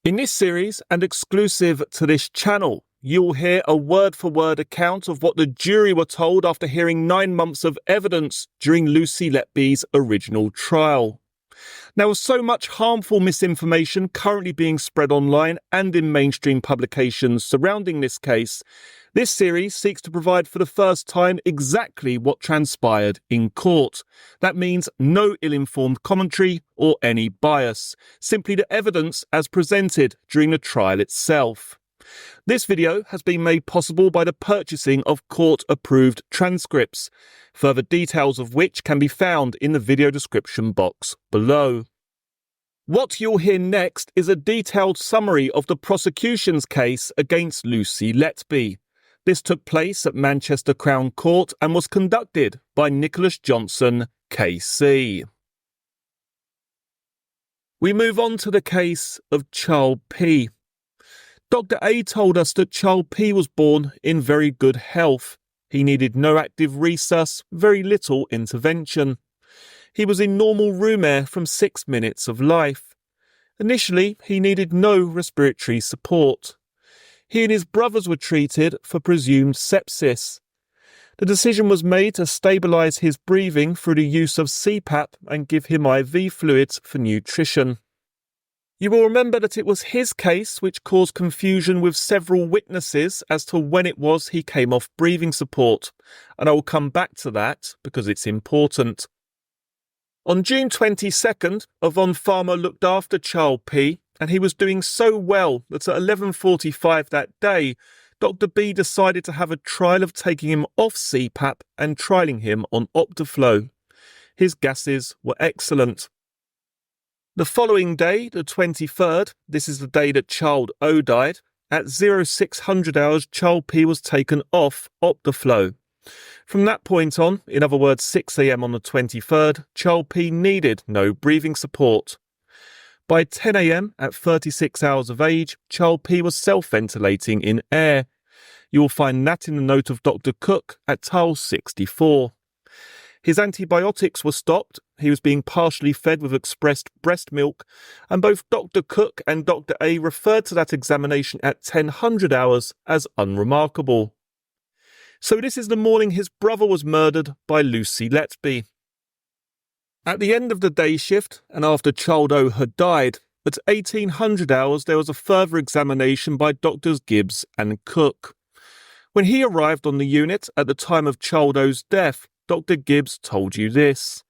In this series, and exclusive to this channel, you'll hear a word-for-word account of what the jury were told after hearing 9 months of evidence during Lucy Letby's original trial. Now, with so much harmful misinformation currently being spread online and in mainstream publications surrounding this case, this series seeks to provide for the first time exactly what transpired in court. That means no ill-informed commentary or any bias, simply the evidence as presented during the trial itself. This video has been made possible by the purchasing of court-approved transcripts, further details of which can be found in the video description box below. What you'll hear next is a detailed summary of the prosecution's case against Lucy Letby. This took place at Manchester Crown Court and was conducted by Nicholas Johnson, KC. We move on to the case of Child P. Dr. A told us that Child P was born in very good health. He needed no active resus, very little intervention. He was in normal room air from 6 minutes of life. Initially, he needed no respiratory support. He and his brothers were treated for presumed sepsis. The decision was made to stabilise his breathing through the use of CPAP and give him IV fluids for nutrition. You will remember that it was his case which caused confusion with several witnesses as to when it was he came off breathing support, and I will come back to that because it's important. On June 22nd, Yvonne Farmer looked after Child P, and he was doing so well that at 11:45 that day, Dr. B decided to have a trial of taking him off CPAP and trialling him on Optiflow. His gases were excellent. The following day, the 23rd, this is the day that Child O died, at 0600 hours Child P was taken off Optiflow. From that point on, in other words 6 AM on the 23rd, Child P needed no breathing support. By 10 AM at 36 hours of age, Child P was self-ventilating in air. You will find that in the note of Dr. Cook at tile 64. His antibiotics were stopped, he was being partially fed with expressed breast milk, and both Dr. Cook and Dr. A referred to that examination at 1000 hours as unremarkable. So this is the morning his brother was murdered by Lucy Letby. At the end of the day shift, and after Child O had died, at 1800 hours there was a further examination by Drs. Gibbs and Cook. When he arrived on the unit at the time of Child O's death, Dr. Gibbs told you this.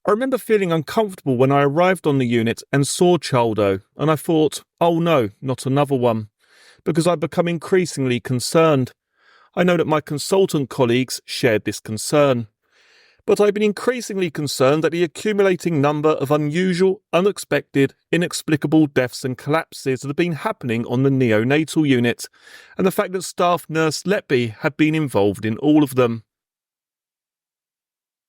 I remember feeling uncomfortable when I arrived on the unit and saw Child O, and I thought, oh no, not another one, because I'd become increasingly concerned. I know that my consultant colleagues shared this concern. But I've been increasingly concerned at the accumulating number of unusual, unexpected, inexplicable deaths and collapses that have been happening on the neonatal unit, and the fact that staff nurse Letby had been involved in all of them.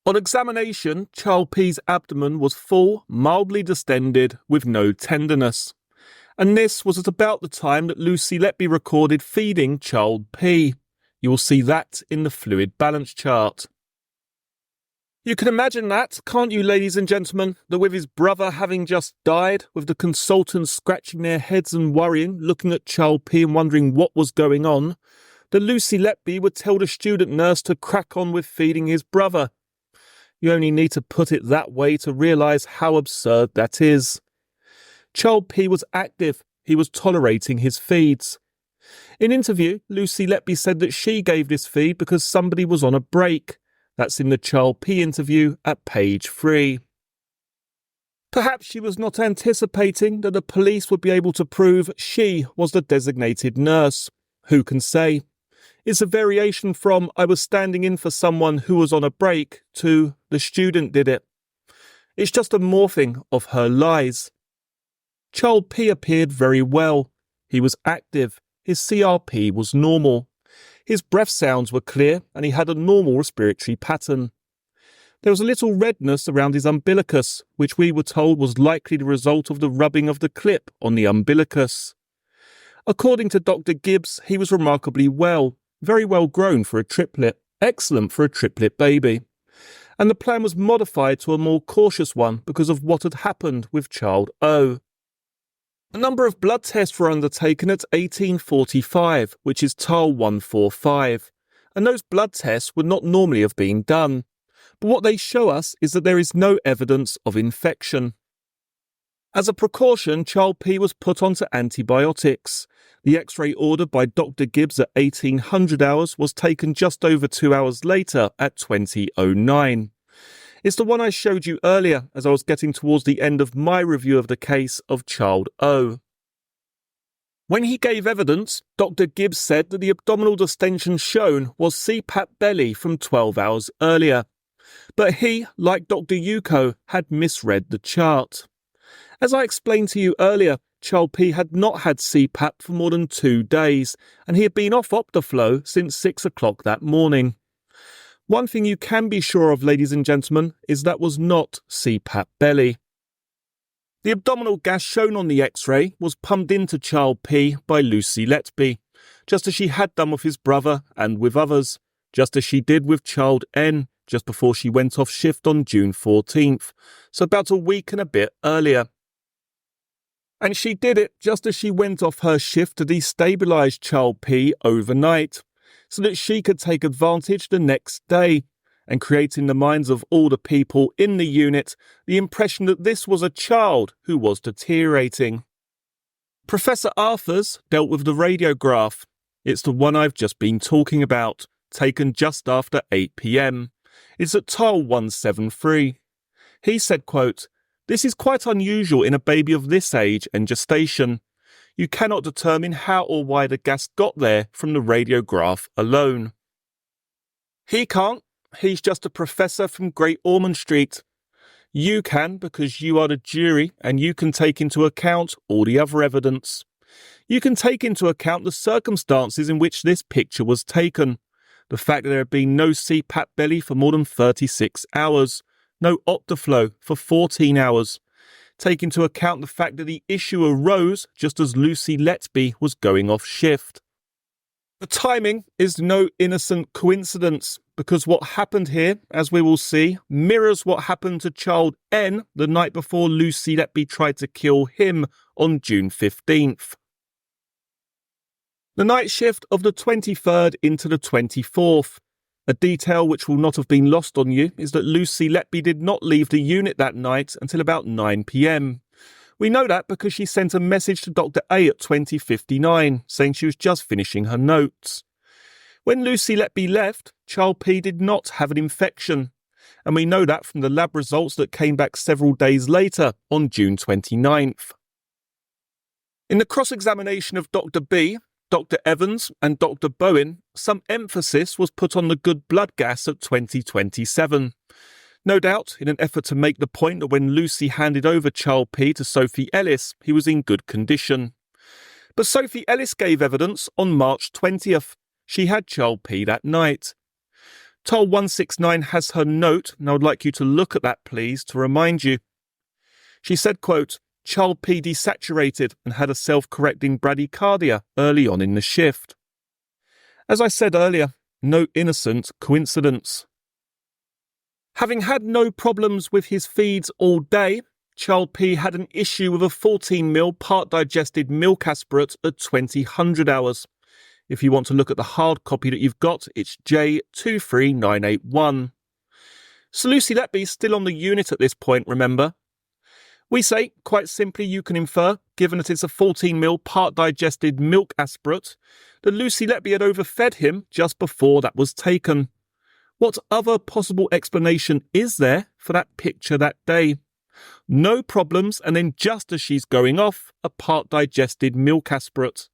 On examination, Child P's abdomen was full, mildly distended, with no tenderness. And this was at about the time that Lucy Letby recorded feeding Child P. You will see that in the fluid balance chart. You can imagine that, can't you, ladies and gentlemen, that with his brother having just died, with the consultants scratching their heads and worrying, looking at Child P and wondering what was going on, that Lucy Letby would tell the student nurse to crack on with feeding his brother. You only need to put it that way to realise how absurd that is. Child P was active, he was tolerating his feeds. In interview, Lucy Letby said that she gave this feed because somebody was on a break. That's in the Child P interview at page 3. Perhaps she was not anticipating that the police would be able to prove she was the designated nurse. Who can say? It's a variation from I was standing in for someone who was on a break to the student did it. It's just a morphing of her lies. Child P appeared very well. He was active. His CRP was normal. His breath sounds were clear and he had a normal respiratory pattern. There was a little redness around his umbilicus, which we were told was likely the result of the rubbing of the clip on the umbilicus. According to Dr. Gibbs, he was remarkably well, very well grown for a triplet, excellent for a triplet baby. And the plan was modified to a more cautious one because of what had happened with Child O. A number of blood tests were undertaken at 1845, which is TAL 145, and those blood tests would not normally have been done. But what they show us is that there is no evidence of infection. As a precaution, Child P was put onto antibiotics. The X-ray ordered by Dr. Gibbs at 1800 hours was taken just over 2 hours later at 2009. It's the one I showed you earlier as I was getting towards the end of my review of the case of Child O. When he gave evidence, Dr. Gibbs said that the abdominal distension shown was CPAP belly from 12 hours earlier. But he, like Dr. Yuko, had misread the chart. As I explained to you earlier, Child P had not had CPAP for more than 2 days, and he had been off Optiflow since 6 o'clock that morning. One thing you can be sure of, ladies and gentlemen, is that was not CPAP belly. The abdominal gas shown on the X-ray was pumped into Child P by Lucy Letby, just as she had done with his brother and with others, just as she did with Child N just before she went off shift on June 14th, so about a week and a bit earlier. And she did it just as she went off her shift to destabilise Child P overnight, so that she could take advantage the next day, and create in the minds of all the people in the unit the impression that this was a child who was deteriorating. Professor Arthurs dealt with the radiograph. It's the one I've just been talking about, taken just after 8 p.m. It's at TAL 173. He said, quote, "This is quite unusual in a baby of this age and gestation. You cannot determine how or why the gas got there from the radiograph alone." He can't. He's just a professor from Great Ormond Street. You can, because you are the jury and you can take into account all the other evidence. You can take into account the circumstances in which this picture was taken. The fact that there had been no CPAP belly for more than 36 hours, no Optiflow for 14 hours. Take into account the fact that the issue arose just as Lucy Letby was going off shift. The timing is no innocent coincidence, because what happened here, as we will see, mirrors what happened to Child N the night before Lucy Letby tried to kill him on June 15th. The night shift of the 23rd into the 24th. A detail which will not have been lost on you is that Lucy Letby did not leave the unit that night until about 9 p.m. We know that because she sent a message to Dr. A at 20:59 saying she was just finishing her notes. When Lucy Letby left, Child P did not have an infection, and we know that from the lab results that came back several days later on June 29th. In the cross-examination of Dr. B, Dr. Evans and Dr. Bowen, some emphasis was put on the good blood gas at 2027. No doubt in an effort to make the point that when Lucy handed over Child P to Sophie Ellis, he was in good condition. But Sophie Ellis gave evidence on March 20th. She had Child P that night. TAL 169 has her note, and I would like you to look at that, please, to remind you. She said, quote, "Child P desaturated and had a self-correcting bradycardia early on in the shift." As I said earlier, no innocent coincidence. Having had no problems with his feeds all day, Child P had an issue with a 14ml part-digested milk aspirate at 2000 hours. If you want to look at the hard copy that you've got, it's J23981. So Lucy Letby is still on the unit at this point, remember? We say, quite simply, you can infer, given that it's a 14ml part-digested milk aspirate, that Lucy Letby had overfed him just before that was taken. What other possible explanation is there for that picture that day? No problems, and then just as she's going off, a part-digested milk aspirate.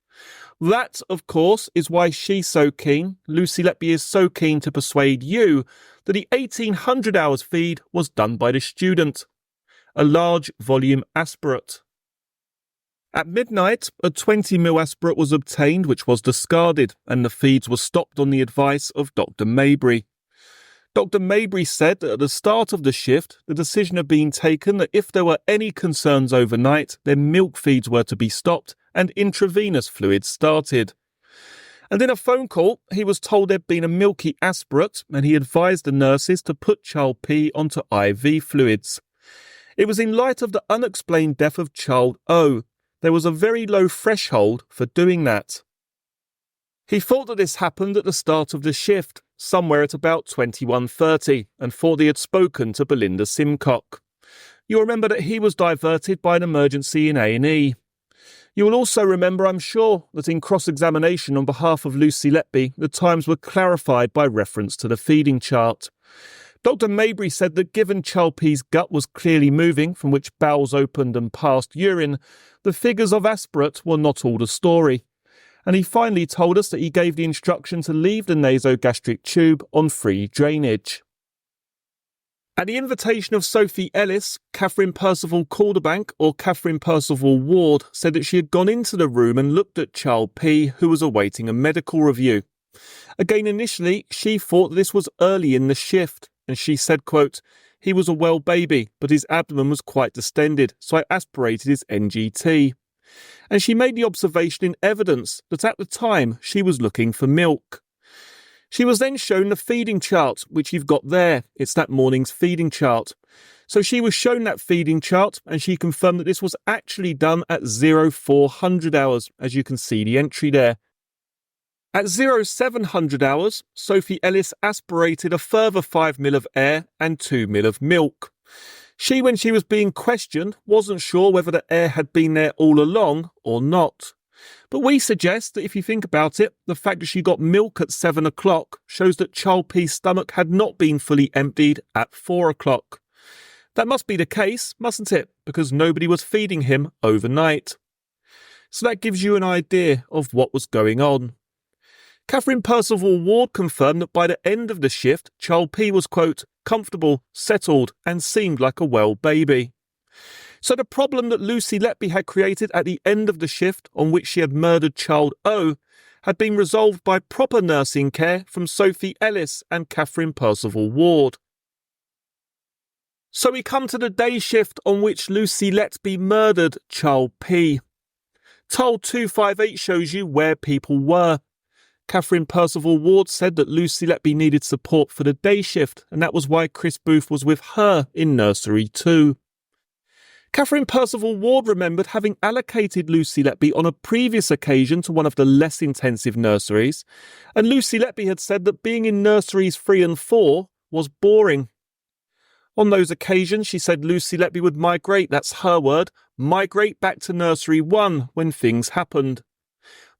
That, of course, is why she's so keen, Lucy Letby is so keen to persuade you that the 1800 hours feed was done by the student. A large volume aspirate. At midnight, a 20ml aspirate was obtained which was discarded, and the feeds were stopped on the advice of Dr. Maybury. Dr. Maybury said that at the start of the shift, the decision had been taken that if there were any concerns overnight, then milk feeds were to be stopped and intravenous fluids started. And in a phone call, he was told there'd been a milky aspirate, and he advised the nurses to put Child P onto IV fluids. It was in light of the unexplained death of Child O, there was a very low threshold for doing that. He thought that this happened at the start of the shift, somewhere at about 21:30, and thought he had spoken to Belinda Simcock. You'll remember that he was diverted by an emergency in A&E. You will also remember, I'm sure, that in cross-examination on behalf of Lucy Letby, the times were clarified by reference to the feeding chart. Dr. Maybury said that given Charles P.'s gut was clearly moving, from which bowels opened and passed urine, the figures of aspirate were not all the story. And he finally told us that he gave the instruction to leave the nasogastric tube on free drainage. At the invitation of Sophie Ellis, Catherine Percival Calderbank, or Catherine Percival Ward, said that she had gone into the room and looked at Charles P., who was awaiting a medical review. Again, initially, she thought that this was early in the shift, and she said, quote, "He was a well baby, but his abdomen was quite distended, so I aspirated his NGT." And she made the observation in evidence that at the time she was looking for milk. She was then shown the feeding chart, which you've got there. It's that morning's feeding chart. So she was shown that feeding chart, and she confirmed that this was actually done at 0400 hours, as you can see the entry there. At 0700 hours, Sophie Ellis aspirated a further 5 ml of air and 2 ml of milk. She, when she was being questioned, wasn't sure whether the air had been there all along or not. But we suggest that if you think about it, the fact that she got milk at 7 o'clock shows that Charles P.'s stomach had not been fully emptied at 4 o'clock. That must be the case, mustn't it? Because nobody was feeding him overnight. So that gives you an idea of what was going on. Catherine Percival Ward confirmed that by the end of the shift, Charles P. was, quote, comfortable, settled, and seemed like a well baby. So the problem that Lucy Letby had created at the end of the shift on which she had murdered child O had been resolved by proper nursing care from Sophie Ellis and Catherine Percival Ward. So we come to the day shift on which Lucy Letby murdered Charles P. Tile 258 shows you where people were. Catherine Percival Ward said that Lucy Letby needed support for the day shift, and that was why Chris Booth was with her in nursery 2. Catherine Percival Ward remembered having allocated Lucy Letby on a previous occasion to one of the less intensive nurseries, and Lucy Letby had said that being in nurseries 3 and 4 was boring. On those occasions, she said Lucy Letby would migrate, that's her word, migrate back to nursery 1 when things happened.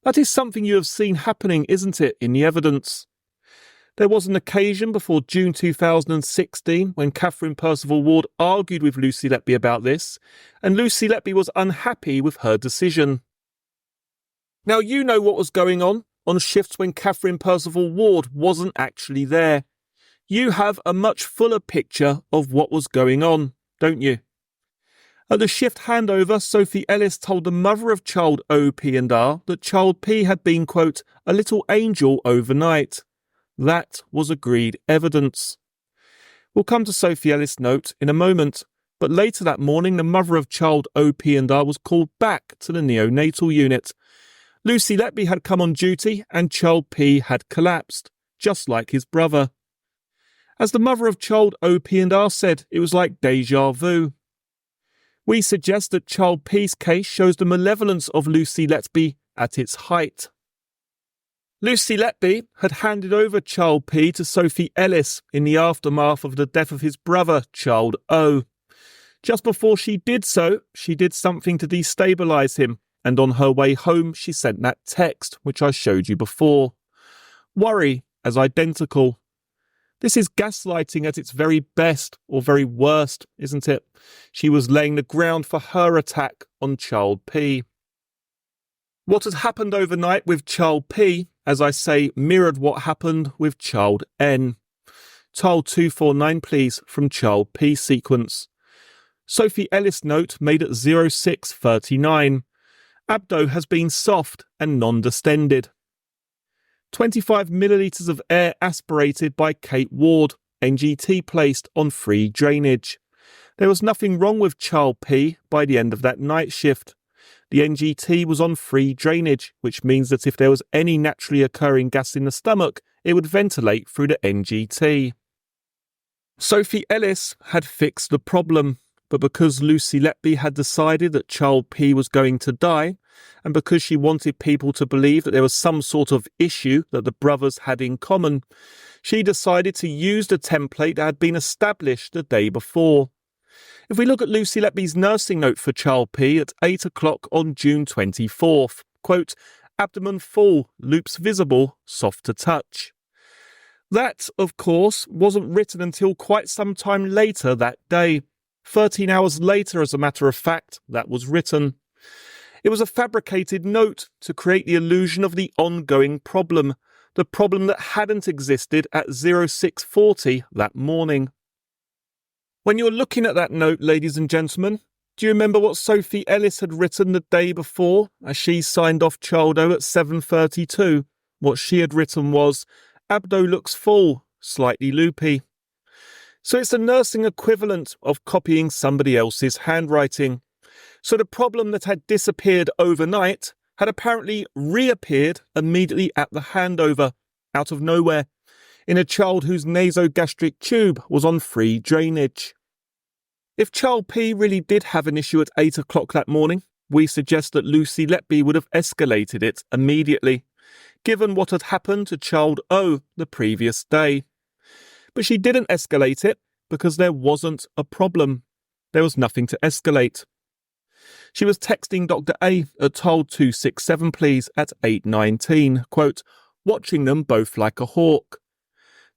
That is something you have seen happening, isn't it, in the evidence? There was an occasion before June 2016 when Catherine Percival Ward argued with Lucy Letby about this, and Lucy Letby was unhappy with her decision. Now you know what was going on shifts when Catherine Percival Ward wasn't actually there. You have a much fuller picture of what was going on, don't you? At the shift handover, Sophie Ellis told the mother of child O, P and R that child P had been, quote, a little angel overnight. That was agreed evidence. We'll come to Sophie Ellis' note in a moment, but later that morning the mother of child O, P and R was called back to the neonatal unit. Lucy Letby had come on duty and child P had collapsed, just like his brother. As the mother of child O, P and R said, it was like déjà vu. We suggest that child P's case shows the malevolence of Lucy Letby at its height. Lucy Letby had handed over child P to Sophie Ellis in the aftermath of the death of his brother, child O. Just before she did so, she did something to destabilise him, and on her way home she sent that text, which I showed you before. Worry as identical. This is gaslighting at its very best, or very worst, isn't it? She was laying the ground for her attack on child P. What had happened overnight with child P, as I say, mirrored what happened with child N. Tile 249, please, from child P sequence. Sophie Ellis note made at 0639. Abdo has been soft and non-distended. 25 millilitres of air aspirated by Kate Ward, NGT placed on free drainage. There was nothing wrong with child P by the end of that night shift. The NGT was on free drainage, which means that if there was any naturally occurring gas in the stomach, it would ventilate through the NGT. Sophie Ellis had fixed the problem. but because Lucy Letby had decided that child P was going to die, and because she wanted people to believe that there was some sort of issue that the brothers had in common, she decided to use the template that had been established the day before. If we look at Lucy Letby's nursing note for child P at 8 o'clock on June 24th, quote, abdomen full, loops visible, soft to touch. That, of course, wasn't written until quite some time later that day. 13 hours later, as a matter of fact, that was written. It was a fabricated note to create the illusion of the ongoing problem, the problem that hadn't existed at 06:40 that morning. When you're looking at that note, ladies and gentlemen, do you remember what Sophie Ellis had written the day before as she signed off child O at 7:32? What she had written was, abdo looks full, slightly loopy. So it's the nursing equivalent of copying somebody else's handwriting. So the problem that had disappeared overnight had apparently reappeared immediately at the handover, out of nowhere, in a child whose nasogastric tube was on free drainage. If child P really did have an issue at 8 o'clock that morning, we suggest that Lucy Letby would have escalated it immediately, given what had happened to child O the previous day. But she didn't escalate it because there wasn't a problem. There was nothing to escalate. She was texting Dr. A at told 267 please at 8:19, quote, watching them both like a hawk.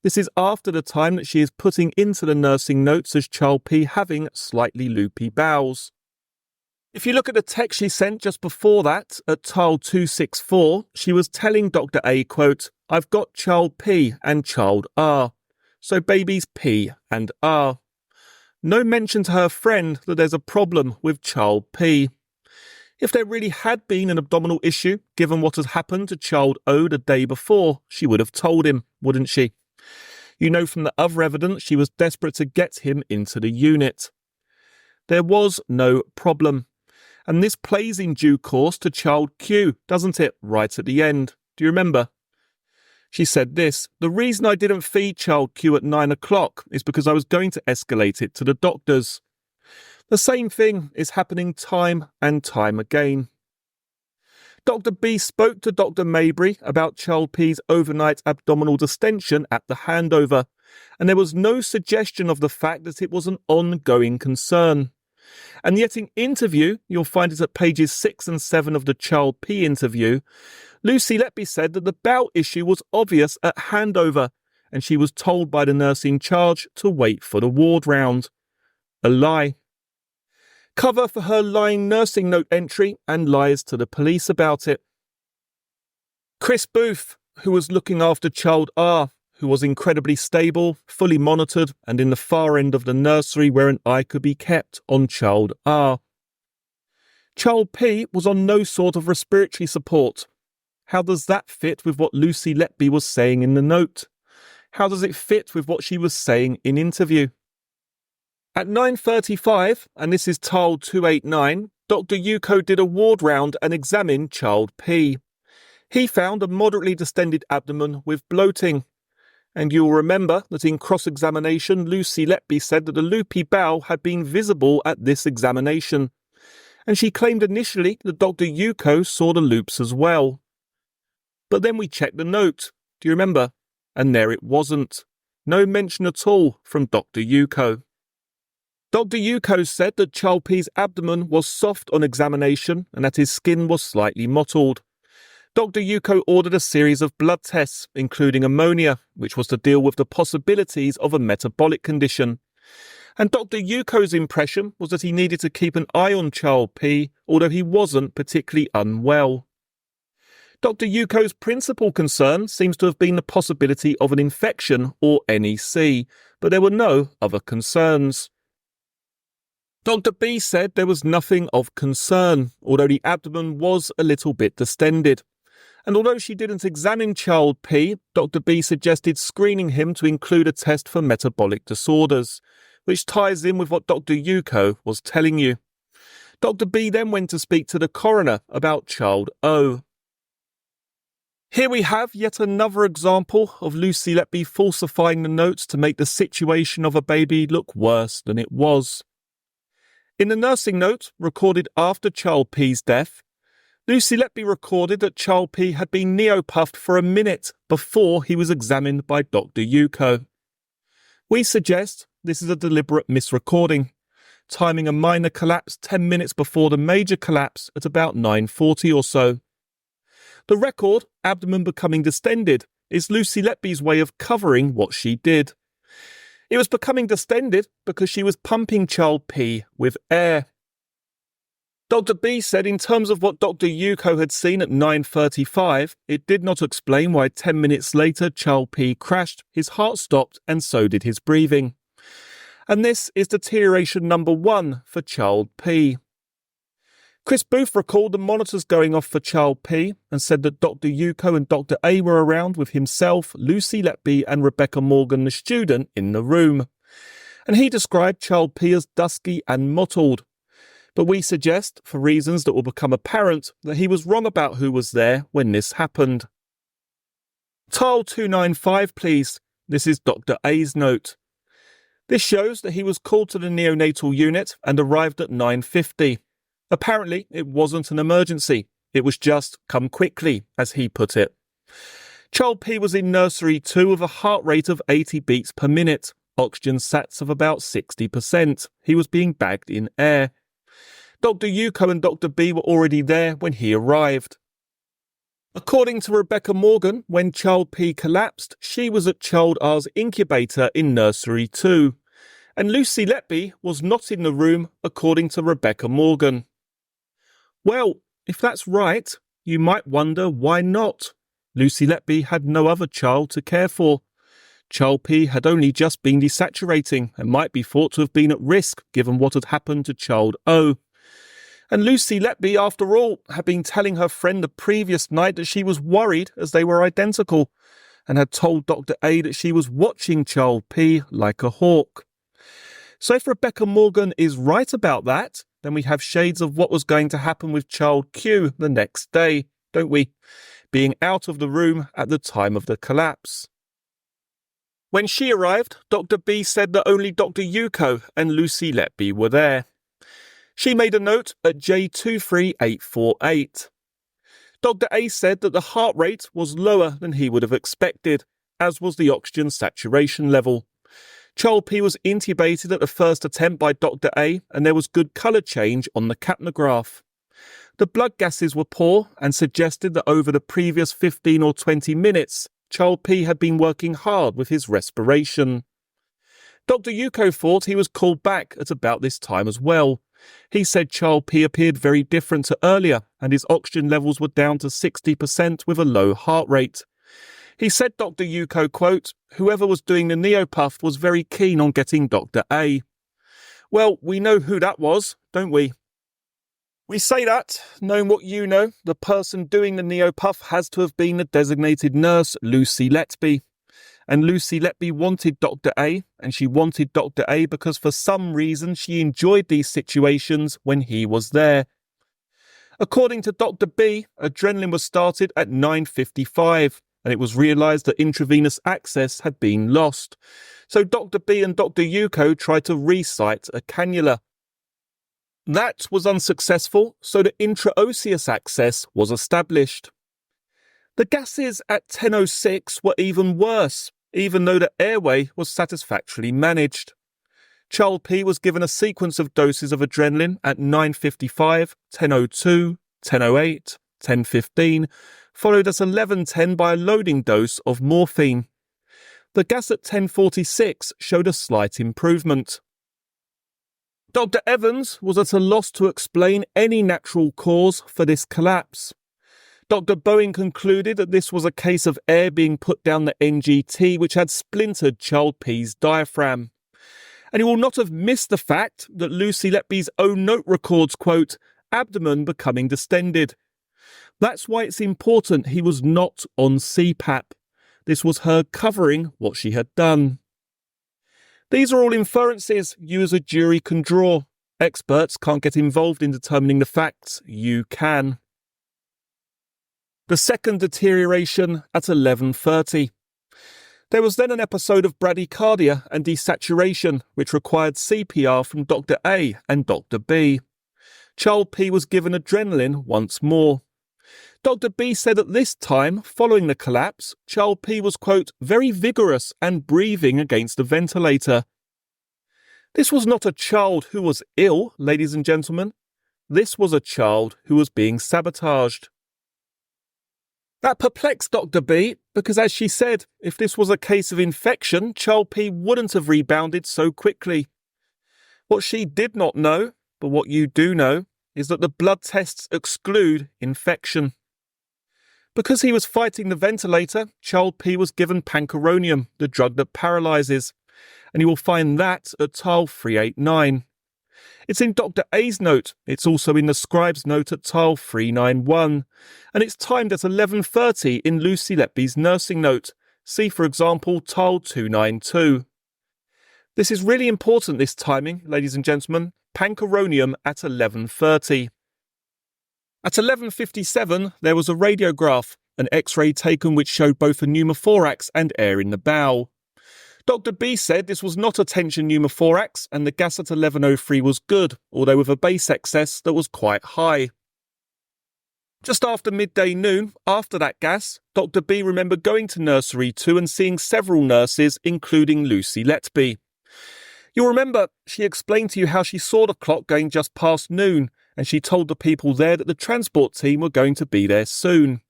This is after the time that she is putting into the nursing notes as child P having slightly loopy bowels. If you look at the text she sent just before that, at told 264, she was telling Dr. A, quote, I've got child P and child R, so babies P and R. No mention to her friend that there's a problem with child P. If there really had been an abdominal issue, given what had happened to child O the day before, she would have told him, wouldn't she? You know from the other evidence she was desperate to get him into the unit. There was no problem. And this plays in due course to child Q, doesn't it, right at the end? Do you remember? She said this, the reason I didn't feed child Q at 9 o'clock is because I was going to escalate it to the doctors. The same thing is happening time and time again. Dr. B spoke to Dr. Maybury about child P's overnight abdominal distension at the handover, and there was no suggestion of the fact that it was an ongoing concern. And yet in interview, you'll find it at pages 6 and 7 of the child P interview, Lucy Letby said that the bowel issue was obvious at handover, and she was told by the nurse in charge to wait for the ward round. A lie. Cover for her lying nursing note entry and lies to the police about it. Chris Booth, who was looking after child R, who was incredibly stable, fully monitored, and in the far end of the nursery where an eye could be kept on child R. Child P was on no sort of respiratory support. How does that fit with what Lucy Letby was saying in the note? How does it fit with what she was saying in interview? At 9:35, and this is told 289, Dr. Yuko did a ward round and examined child P. He found a moderately distended abdomen with bloating. And you'll remember that in cross-examination, Lucy Letby said that the loopy bowel had been visible at this examination. And she claimed initially that Dr. Yuko saw the loops as well. But then we checked the note, do you remember? And there it wasn't. No mention at all from Dr. Yuko. Dr. Yuko said that child P's abdomen was soft on examination and that his skin was slightly mottled. Dr. Yuko ordered a series of blood tests, including ammonia, which was to deal with the possibilities of a metabolic condition. And Dr. Yuko's impression was that he needed to keep an eye on child P, although he wasn't particularly unwell. Dr. Yuko's principal concern seems to have been the possibility of an infection or NEC, but there were no other concerns. Dr. B said there was nothing of concern, although the abdomen was a little bit distended. And although she didn't examine child P, Dr. B suggested screening him to include a test for metabolic disorders, which ties in with what Dr. Yuko was telling you. Dr. B then went to speak to the coroner about child O. Here we have yet another example of Lucy Letby falsifying the notes to make the situation of a baby look worse than it was. In the nursing note recorded after Child P's death, Lucy Letby recorded that Child P had been neopuffed for a minute before he was examined by Dr. Yuko. We suggest this is a deliberate misrecording, timing a minor collapse 10 minutes before the major collapse at about 9:40 or so. The record, abdomen becoming distended, is Lucy Letby's way of covering what she did. It was becoming distended because she was pumping Child P with air. Dr. B said in terms of what Dr. Yuko had seen at 9:35, it did not explain why 10 minutes later Child P crashed, his heart stopped, and so did his breathing. And this is deterioration number 1 for Child P. Chris Booth recalled the monitors going off for Child P and said that Dr. Yuko and Dr. A were around with himself, Lucy Letby and Rebecca Morgan, the student, in the room. And he described Child P as dusky and mottled. But we suggest, for reasons that will become apparent, that he was wrong about who was there when this happened. Tile 295, please. This is Dr. A's note. This shows that he was called to the neonatal unit and arrived at 9:50. Apparently, it wasn't an emergency. It was just come quickly, as he put it. Child P was in nursery 2 with a heart rate of 80 beats per minute, oxygen sats of about 60%. He was being bagged in air. Dr. Yuko and Dr. B were already there when he arrived. According to Rebecca Morgan, when Child P collapsed, she was at Child R's incubator in nursery 2, and Lucy Letby was not in the room, according to Rebecca Morgan. Well, if that's right, you might wonder why not. Lucy Letby had no other child to care for. Child P had only just been desaturating and might be thought to have been at risk given what had happened to Child O. And Lucy Letby, after all, had been telling her friend the previous night that she was worried as they were identical, and had told Dr. A that she was watching Child P like a hawk. So if Rebecca Morgan is right about that, then we have shades of what was going to happen with Child Q the next day, don't we? Being out of the room at the time of the collapse. When she arrived, Dr. B said that only Dr. Yuko and Lucy Letby were there. She made a note at J23848. Dr. A said that the heart rate was lower than he would have expected, as was the oxygen saturation level. Child P was intubated at the first attempt by Dr. A, and there was good colour change on the capnograph. The blood gases were poor and suggested that over the previous 15 or 20 minutes, Child P had been working hard with his respiration. Dr. Yuko thought he was called back at about this time as well. He said Child P appeared very different to earlier and his oxygen levels were down to 60% with a low heart rate. He said Dr. Yuko, quote, "Whoever was doing the neopuff was very keen on getting Dr. A." Well, we know who that was, don't we? We say that, knowing what you know, the person doing the neopuff has to have been the designated nurse, Lucy Letby. And Lucy Letby wanted Dr. A, and she wanted Dr. A because for some reason she enjoyed these situations when he was there. According to Dr. B, adrenaline was started at 9:55, and it was realised that intravenous access had been lost. So Dr. B and Dr. Yuko tried to re-site a cannula. That was unsuccessful, so the intraosseous access was established. The gases at 10:06 were even worse, even though the airway was satisfactorily managed. Child P was given a sequence of doses of adrenaline at 9:55, 10:02, 10:08, 10:15, followed at 11:10 by a loading dose of morphine. The gas at 10:46 showed a slight improvement. Dr. Evans was at a loss to explain any natural cause for this collapse. Dr. Bowen concluded that this was a case of air being put down the NGT which had splintered Child P's diaphragm. And he will not have missed the fact that Lucy Letby's own note records, quote, "abdomen becoming distended." That's why it's important he was not on CPAP. This was her covering what she had done. These are all inferences you as a jury can draw. Experts can't get involved in determining the facts. You can. The second deterioration at 11:30. There was then an episode of bradycardia and desaturation, which required CPR from Dr. A and Dr. B. Child P was given adrenaline once more. Dr. B said at this time, following the collapse, Child P was, quote, very vigorous and breathing against the ventilator. This was not a child who was ill, ladies and gentlemen. This was a child who was being sabotaged. That perplexed Dr. B because, as she said, if this was a case of infection, Child P wouldn't have rebounded so quickly. What she did not know, but what you do know, is that the blood tests exclude infection. Because he was fighting the ventilator, Child P was given pancuronium, the drug that paralyses, and you will find that at tile 389. It's in Dr. A's note, it's also in the scribe's note at tile 391, and it's timed at 11:30 in Lucy Letby's nursing note. See, for example, tile 292. This is really important, this timing, ladies and gentlemen. Pancuronium at 11:30. At 11:57, there was a radiograph, an X-ray taken which showed both a pneumothorax and air in the bowel. Dr. B said this was not a tension pneumothorax and the gas at 11:03 was good, although with a base excess that was quite high. Just after midday noon, after that gas, Dr. B remembered going to nursery 2 and seeing several nurses, including Lucy Letby. You'll remember she explained to you how she saw the clock going just past noon, and she told the people there that the transport team were going to be there soon.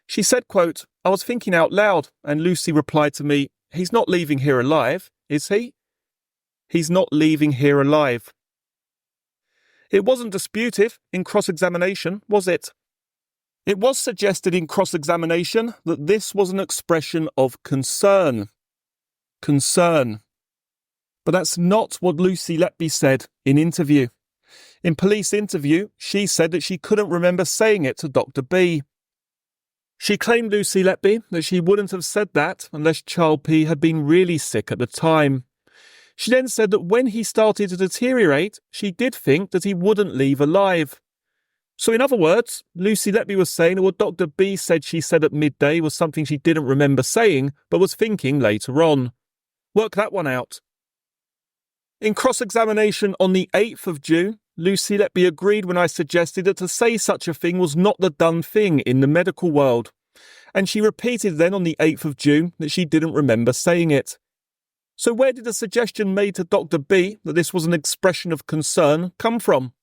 She said, quote, I was thinking out loud, and Lucy replied to me, he's not leaving here alive, is he? He's not leaving here alive. It wasn't disputed in cross-examination, was it? It was suggested in cross-examination that this was an expression of concern. Concern. But that's not what Lucy Letby said in interview. In police interview, she said that she couldn't remember saying it to Dr. B. She claimed, Lucy Letby, that she wouldn't have said that unless Child P had been really sick at the time. She then said that when he started to deteriorate, she did think that he wouldn't leave alive. So in other words, Lucy Letby was saying that what Dr. B said she said at midday was something she didn't remember saying, but was thinking later on. Work that one out. In cross-examination on the 8th of June, Lucy Letby agreed when I suggested that to say such a thing was not the done thing in the medical world. And she repeated then on the 8th of June that she didn't remember saying it. So where did the suggestion made to Dr. B that this was an expression of concern come from?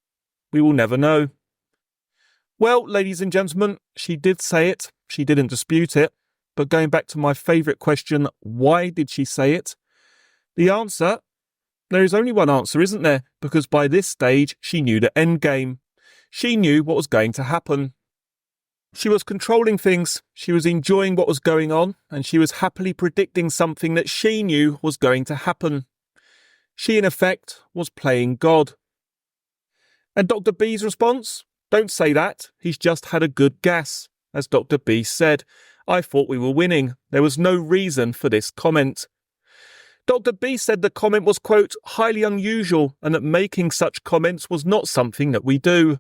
We will never know. Well, ladies and gentlemen, she did say it. She didn't dispute it. But going back to my favourite question, why did she say it? The answer... There is only one answer, isn't there? Because by this stage, she knew the end game. She knew what was going to happen. She was controlling things, she was enjoying what was going on, and she was happily predicting something that she knew was going to happen. She, in effect, was playing God. And Dr. B's response? Don't say that, he's just had a good gas. As Dr. B said, I thought we were winning. There was no reason for this comment. Dr. B said the comment was, quote, highly unusual and that making such comments was not something that we do.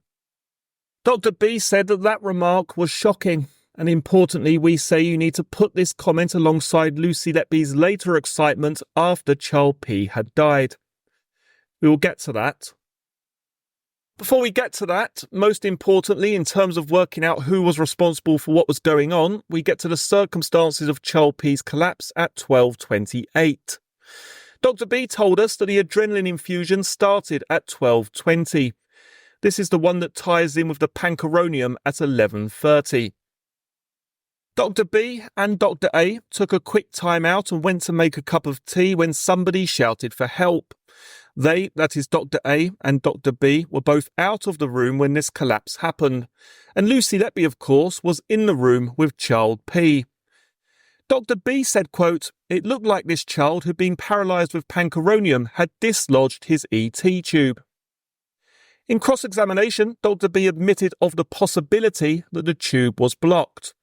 Dr. B said that that remark was shocking, and importantly we say you need to put this comment alongside Lucy Letby's later excitement after Child P had died. We will get to that. Before we get to that, most importantly in terms of working out who was responsible for what was going on, we get to the circumstances of Child P's collapse at 12:28. Dr. B told us that the adrenaline infusion started at 12:20. This is the one that ties in with the pancuronium at 11:30. Dr. B and Dr. A took a quick time out and went to make a cup of tea when somebody shouted for help. They, that is Dr. A and Dr. B, were both out of the room when this collapse happened, and Lucy Letby, of course, was in the room with Child P. Dr. B said, quote, it looked like this child who'd been paralysed with pancuronium had dislodged his ET tube. In cross-examination, Dr. B admitted of the possibility that the tube was blocked.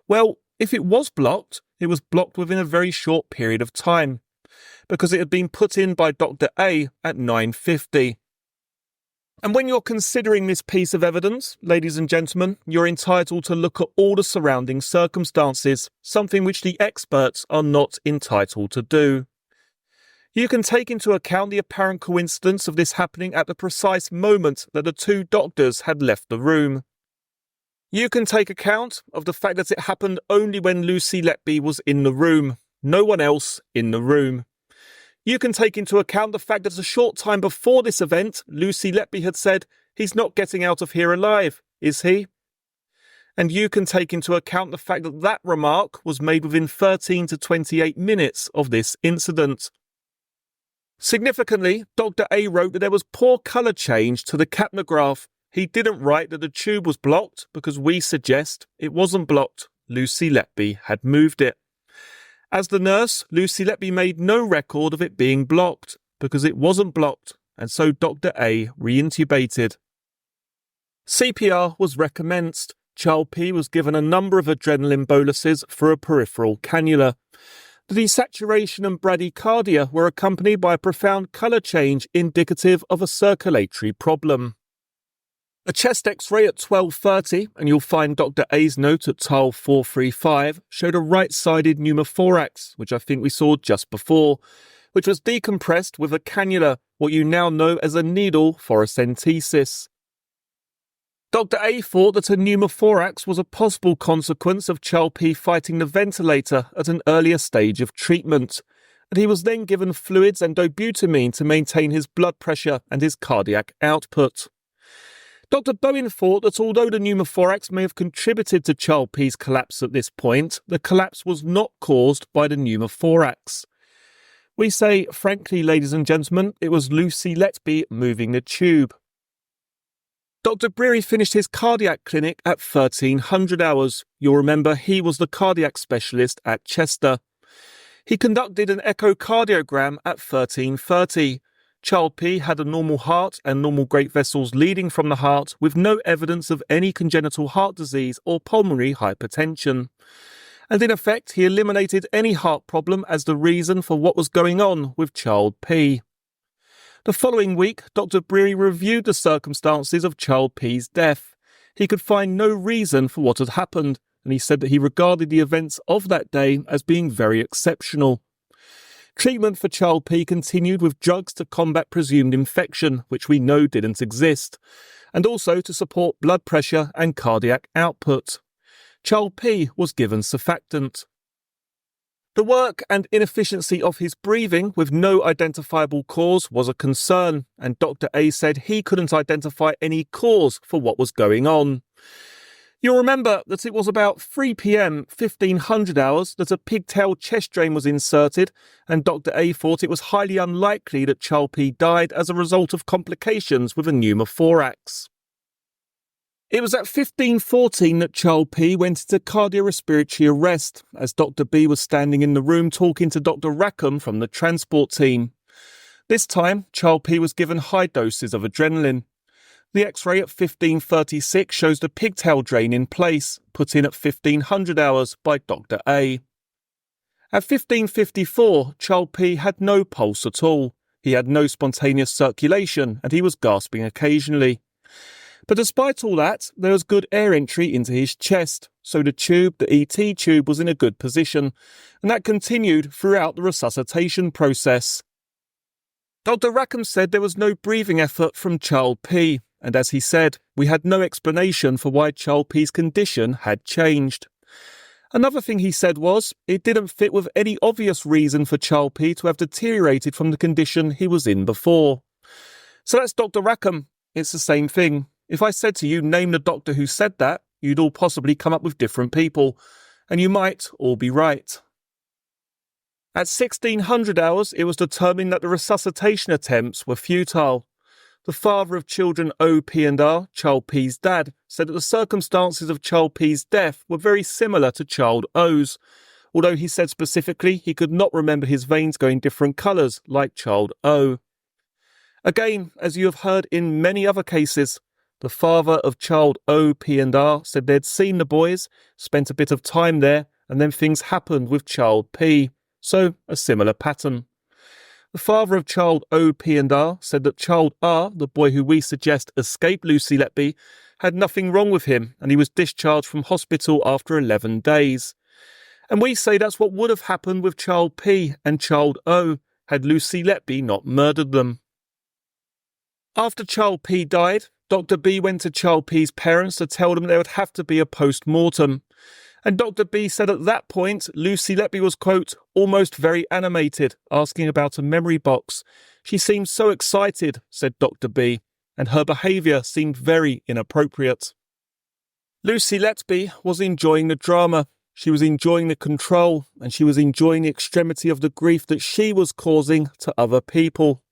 Well, if it was blocked, it was blocked within a very short period of time, because it had been put in by Dr. A at 9:50. And when you're considering this piece of evidence, ladies and gentlemen, you're entitled to look at all the surrounding circumstances, something which the experts are not entitled to do. You can take into account the apparent coincidence of this happening at the precise moment that the two doctors had left the room. You can take account of the fact that it happened only when Lucy Letby was in the room, no one else in the room. You can take into account the fact that a short time before this event, Lucy Letby had said, "He's not getting out of here alive, is he?" And you can take into account the fact that that remark was made within 13 to 28 minutes of this incident. Significantly, Dr. A wrote that there was poor colour change to the capnograph. He didn't write that the tube was blocked because we suggest it wasn't blocked. Lucy Letby had moved it. As the nurse, Lucy Letby made no record of it being blocked because it wasn't blocked, and so Dr. A reintubated. CPR was recommenced. Child P was given a number of adrenaline boluses for a peripheral cannula. The desaturation and bradycardia were accompanied by a profound colour change indicative of a circulatory problem. A chest x-ray at 12:30, and you'll find Dr. A's note at tile 435, showed a right-sided pneumothorax, which I think we saw just before, which was decompressed with a cannula, what you now know as a needle for a centesis. Dr. A thought that a pneumothorax was a possible consequence of Child P fighting the ventilator at an earlier stage of treatment, and he was then given fluids and dobutamine to maintain his blood pressure and his cardiac output. Dr. Bowen thought that although the pneumothorax may have contributed to Child P's collapse at this point, the collapse was not caused by the pneumothorax. We say, frankly, ladies and gentlemen, it was Lucy Letby moving the tube. Dr. Breary finished his cardiac clinic at 1300 hours. You'll remember he was the cardiac specialist at Chester. He conducted an echocardiogram at 1330. Child P had a normal heart and normal great vessels leading from the heart with no evidence of any congenital heart disease or pulmonary hypertension. And in effect, he eliminated any heart problem as the reason for what was going on with Child P. The following week, Dr. Breary reviewed the circumstances of Child P's death. He could find no reason for what had happened, and he said that he regarded the events of that day as being very exceptional. Treatment for Child P continued with drugs to combat presumed infection, which we know didn't exist, and also to support blood pressure and cardiac output. Child P was given surfactant. The work and inefficiency of his breathing with no identifiable cause was a concern, and Dr. A said he couldn't identify any cause for what was going on. You'll remember that it was about 3 p.m, 1500 hours, that a pigtail chest drain was inserted, and Dr. A thought it was highly unlikely that Child P died as a result of complications with a pneumothorax. It was at 15:14 that Child P went into cardiorespiratory arrest, as Dr. B was standing in the room talking to Dr. Rackham from the transport team. This time, Child P was given high doses of adrenaline. The X-ray at 15:36 shows the pigtail drain in place, put in at 1500 hours by Dr. A. At 15:54, Child P had no pulse at all. He had no spontaneous circulation and he was gasping occasionally. But despite all that, there was good air entry into his chest, so the tube, the ET tube, was in a good position, and that continued throughout the resuscitation process. Dr. Rackham said there was no breathing effort from Child P, and as he said, we had no explanation for why Child P's condition had changed. Another thing he said was, it didn't fit with any obvious reason for Child P to have deteriorated from the condition he was in before. So that's Dr. Rackham. It's the same thing. If I said to you, name the doctor who said that, you'd all possibly come up with different people, and you might all be right. At 1600 hours, it was determined that the resuscitation attempts were futile. The father of children O, P and R, Child P's dad, said that the circumstances of Child P's death were very similar to Child O's, although he said specifically he could not remember his veins going different colours like Child O. Again, as you have heard in many other cases, the father of Child O, P and R said they'd seen the boys, spent a bit of time there, and then things happened with Child P. So, a similar pattern. The father of child O, P and R said that child R, the boy who we suggest escaped Lucy Letby, had nothing wrong with him and he was discharged from hospital after 11 days. And we say that's what would have happened with child P and child O had Lucy Letby not murdered them. After child P died, Dr. B went to child P's parents to tell them there would have to be a post-mortem. And Dr. B said at that point, Lucy Letby was, quote, almost very animated, asking about a memory box. She seemed so excited, said Dr. B, and her behaviour seemed very inappropriate. Lucy Letby was enjoying the drama. She was enjoying the control, and she was enjoying the extremity of the grief that she was causing to other people.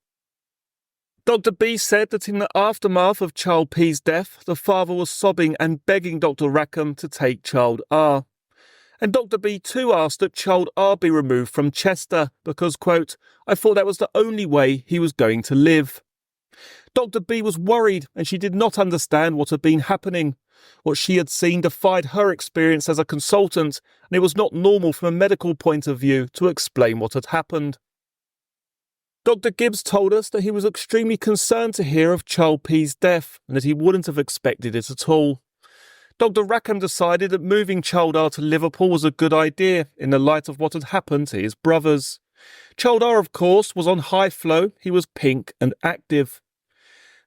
Dr. B said that in the aftermath of child P's death, the father was sobbing and begging Dr. Rackham to take child R. And Dr. B too asked that child R be removed from Chester because, quote, I thought that was the only way he was going to live. Dr. B was worried and she did not understand what had been happening. What she had seen defied her experience as a consultant, and it was not normal from a medical point of view to explain what had happened. Dr. Gibbs told us that he was extremely concerned to hear of child P's death and that he wouldn't have expected it at all. Dr. Rackham decided that moving child R to Liverpool was a good idea in the light of what had happened to his brothers. Child R, of course, was on high flow, he was pink and active.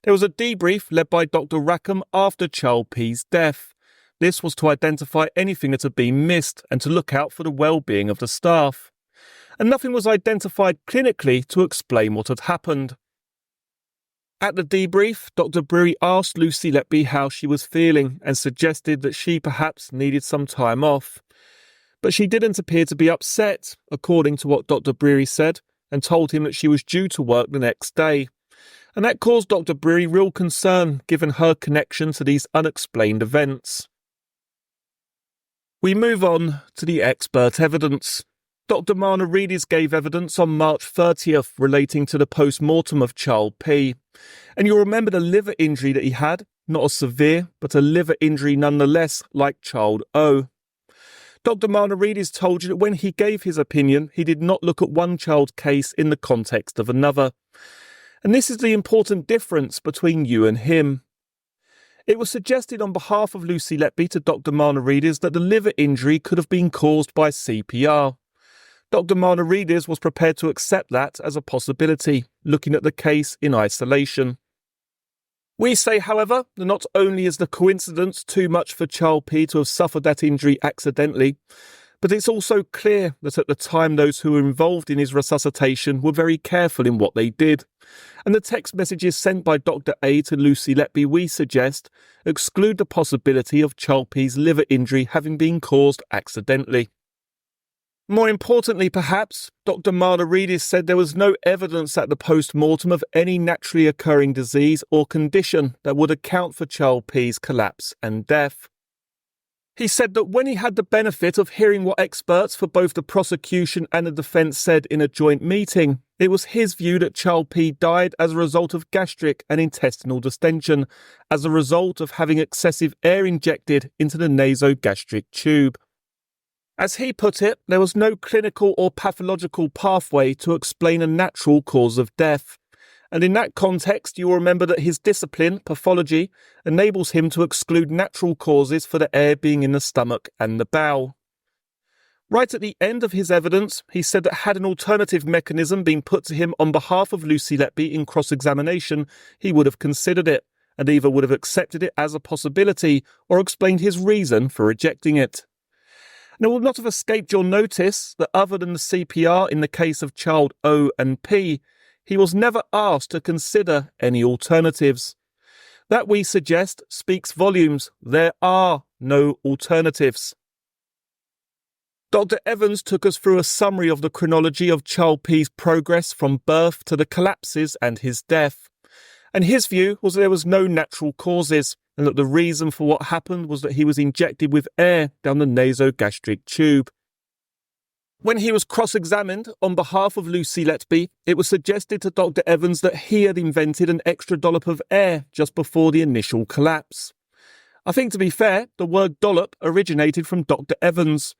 There was a debrief led by Dr. Rackham after child P's death. This was to identify anything that had been missed and to look out for the well-being of the staff. And nothing was identified clinically to explain what had happened. At the debrief, Dr. Brewery asked Lucy Letby how she was feeling and suggested that she perhaps needed some time off. But she didn't appear to be upset, according to what Dr. Brewery said, and told him that she was due to work the next day. And that caused Dr. Brewery real concern, given her connection to these unexplained events. We move on to the expert evidence. Dr. Marnaridis gave evidence on March 30th relating to the post-mortem of child P. And you'll remember the liver injury that he had, not as severe, but a liver injury nonetheless, like child O. Dr. Marnaridis told you that when he gave his opinion, he did not look at one child case in the context of another. And this is the important difference between you and him. It was suggested on behalf of Lucy Letby to Dr. Marnaridis that the liver injury could have been caused by CPR. Dr. Marnaridis was prepared to accept that as a possibility, looking at the case in isolation. We say, however, that not only is the coincidence too much for child P to have suffered that injury accidentally, but it's also clear that at the time those who were involved in his resuscitation were very careful in what they did. And the text messages sent by Dr. A to Lucy Letby, we suggest, exclude the possibility of child P's liver injury having been caused accidentally. More importantly, perhaps, Dr. Marnaridis said there was no evidence at the post-mortem of any naturally occurring disease or condition that would account for child P's collapse and death. He said that when he had the benefit of hearing what experts for both the prosecution and the defence said in a joint meeting, it was his view that child P died as a result of gastric and intestinal distension, as a result of having excessive air injected into the nasogastric tube. As he put it, there was no clinical or pathological pathway to explain a natural cause of death. And in that context, you will remember that his discipline, pathology, enables him to exclude natural causes for the air being in the stomach and the bowel. Right at the end of his evidence, he said that had an alternative mechanism been put to him on behalf of Lucy Letby in cross-examination, he would have considered it, and either would have accepted it as a possibility or explained his reason for rejecting it. And it will not have escaped your notice that other than the CPR in the case of child O and P, he was never asked to consider any alternatives. That, we suggest, speaks volumes. There are no alternatives. Dr. Evans took us through a summary of the chronology of child P's progress from birth to the collapses and his death. And his view was that there was no natural causes, and that the reason for what happened was that he was injected with air down the nasogastric tube. When he was cross-examined on behalf of Lucy Letby, it was suggested to Dr. Evans that he had invented an extra dollop of air just before the initial collapse. I think, to be fair, the word dollop originated from Dr. Evans.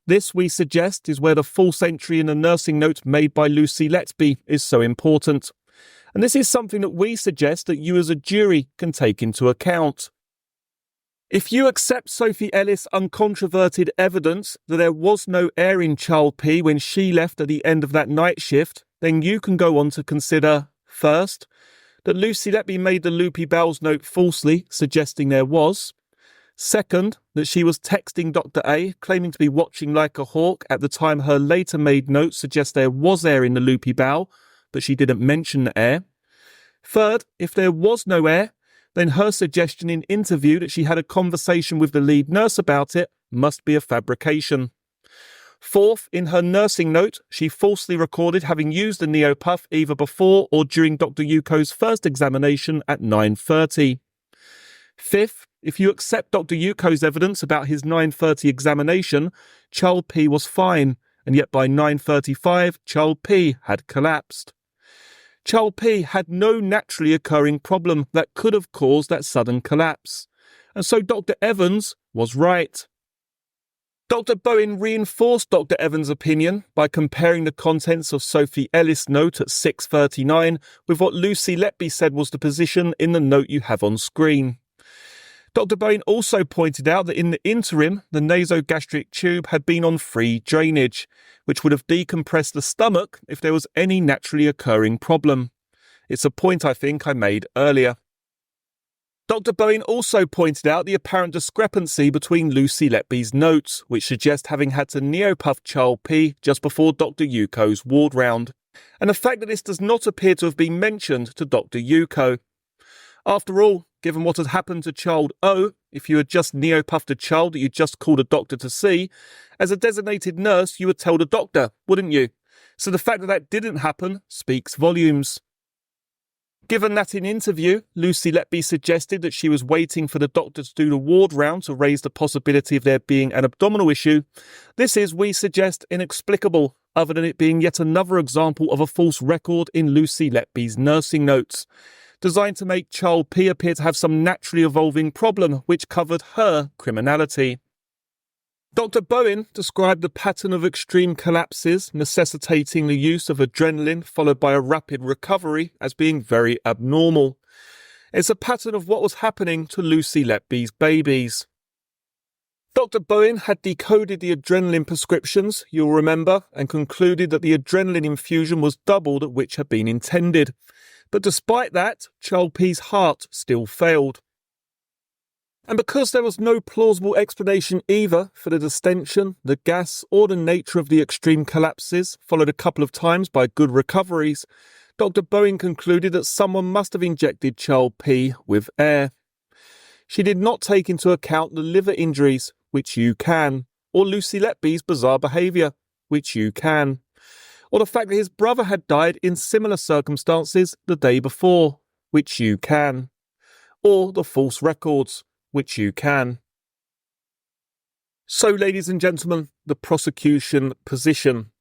This, we suggest, is where the false entry in the nursing note made by Lucy Letby is so important. And this is something that we suggest that you as a jury can take into account. If you accept Sophie Ellis' uncontroverted evidence that there was no air in Child P when she left at the end of that night shift, then you can go on to consider, first, that Lucy Letby made the loopy bowels note falsely, suggesting there was. Second, that she was texting Dr. A, claiming to be watching like a hawk at the time her later made note suggests there was air in the loopy bowel, but she didn't mention the air. Third, if there was no air, then her suggestion in interview that she had a conversation with the lead nurse about it must be a fabrication. Fourth, in her nursing note, she falsely recorded having used the Neopuff either before or during Dr. Yuko's first examination at 9:30. Fifth, if you accept Dr. Yuko's evidence about his 9:30 examination, Child P was fine, and yet by 9:35, Child P had collapsed. Child P had no naturally occurring problem that could have caused that sudden collapse, and so Dr. Evans was right. Dr. Bowen reinforced Dr. Evans' opinion by comparing the contents of Sophie Ellis' note at 6:39 with what Lucy Letby said was the position in the note you have on screen. Dr. Bowen also pointed out that in the interim, the nasogastric tube had been on free drainage, which would have decompressed the stomach if there was any naturally occurring problem. It's a point I think I made earlier. Dr. Bowen also pointed out the apparent discrepancy between Lucy Letby's notes, which suggest having had to neopuff Child P just before Dr. Yuko's ward round, and the fact that this does not appear to have been mentioned to Dr. Yuko. After all, given what had happened to Child O, if you had just neopuffed a child that you just called a doctor to see, as a designated nurse you would tell the doctor, wouldn't you? So the fact that that didn't happen speaks volumes. Given that in interview, Lucy Letby suggested that she was waiting for the doctor to do the ward round to raise the possibility of there being an abdominal issue, this is, we suggest, inexplicable, other than it being yet another example of a false record in Lucy Letby's nursing notes, designed to make Child P appear to have some naturally evolving problem which covered her criminality. Dr. Bowen described the pattern of extreme collapses necessitating the use of adrenaline followed by a rapid recovery as being very abnormal. It's a pattern of what was happening to Lucy Letby's babies. Dr. Bowen had decoded the adrenaline prescriptions, you'll remember, and concluded that the adrenaline infusion was doubled at which had been intended. But despite that, Child P's heart still failed. And because there was no plausible explanation either for the distension, the gas, or the nature of the extreme collapses, followed a couple of times by good recoveries, Dr. Bowen concluded that someone must have injected Child P with air. She did not take into account the liver injuries, which you can, or Lucy Letby's bizarre behaviour, which you can, or the fact that his brother had died in similar circumstances the day before, which you can, or the false records, which you can. So, ladies and gentlemen, the prosecution position.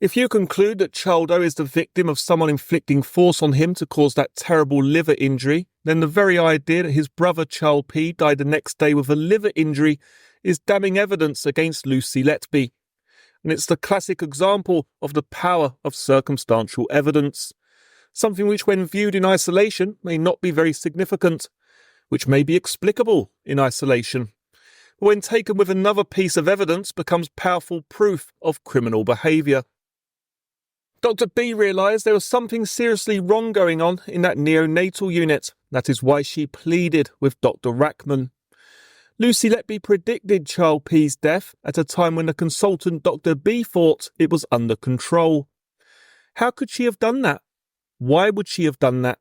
If you conclude that Child O is the victim of someone inflicting force on him to cause that terrible liver injury, then the very idea that his brother Child P died the next day with a liver injury is damning evidence against Lucy Letby. And it's the classic example of the power of circumstantial evidence, something which when viewed in isolation may not be very significant, which may be explicable in isolation, but when taken with another piece of evidence becomes powerful proof of criminal behaviour. Dr. B realised there was something seriously wrong going on in that neonatal unit. That is why she pleaded with Dr. Rackman. Lucy Letby predicted Child P's death at a time when the consultant Dr. B thought it was under control. How could she have done that? Why would she have done that?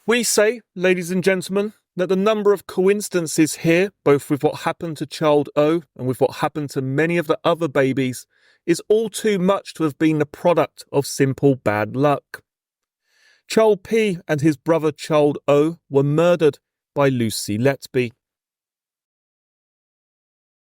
We say, ladies and gentlemen, that the number of coincidences here, both with what happened to Child O and with what happened to many of the other babies, is all too much to have been the product of simple bad luck. Child P and his brother Child O were murdered by Lucy Letby.